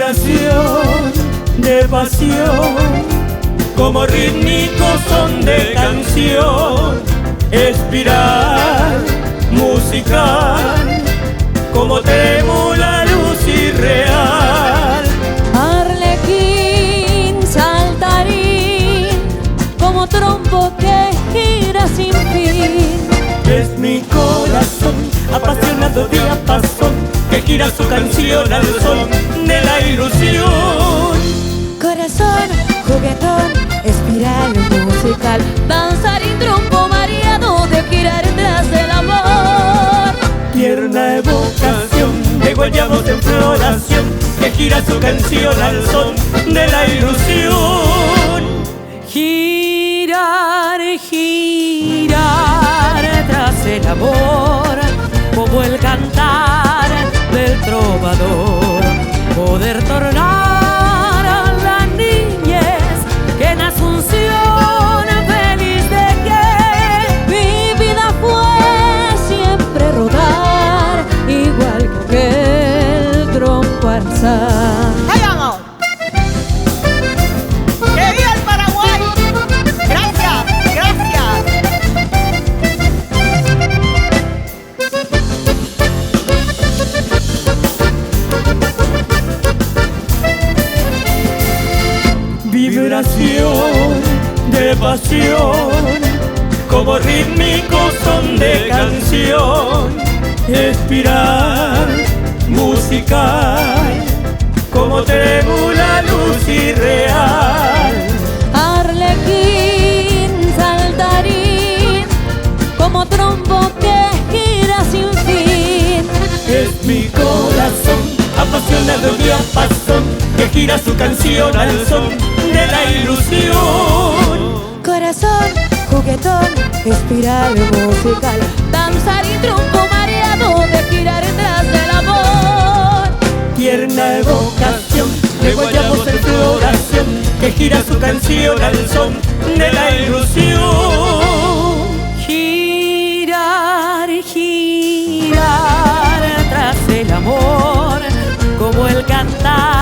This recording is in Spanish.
vibración de pasión, como rítmico son de canción, espiral musical, como trémula luz irreal. Arlequín, saltarín, como trompo que gira sin fin. Es mi corazón, apasionado diapasón, que gira su canción al son de la ilusión. Corazón, juguetón, espiral musical, danzarín, trompo mareado de girar tras del amor. Tierna evocación de guayabos en floración, que gira su canción al son de la ilusión. Girar, girar tras el amor, como el cantar del trovador, poder tornar a la niñez que en Asunción feliz de que mi vida fue siempre rodar, igual que el trompo alzar. ¡Ahí vamos! ¡Que viva el Paraguay! ¡Gracias! ¡Gracias! Vibración de pasión, como rítmico son de canción, espiral musical, como trémula luz irreal. Arlequín, saltarín, como trompo que gira sin fin. Es mi corazón, apasionado diapasón, que gira su canción al son de la ilusión. Corazón, juguetón, espiral musical, danzarín, trompo mareado de girar tras del amor. Tierna evocación de guayabos en floración, que gira su canción al son de la ilusión. Girar, girar tras el amor, como el cantar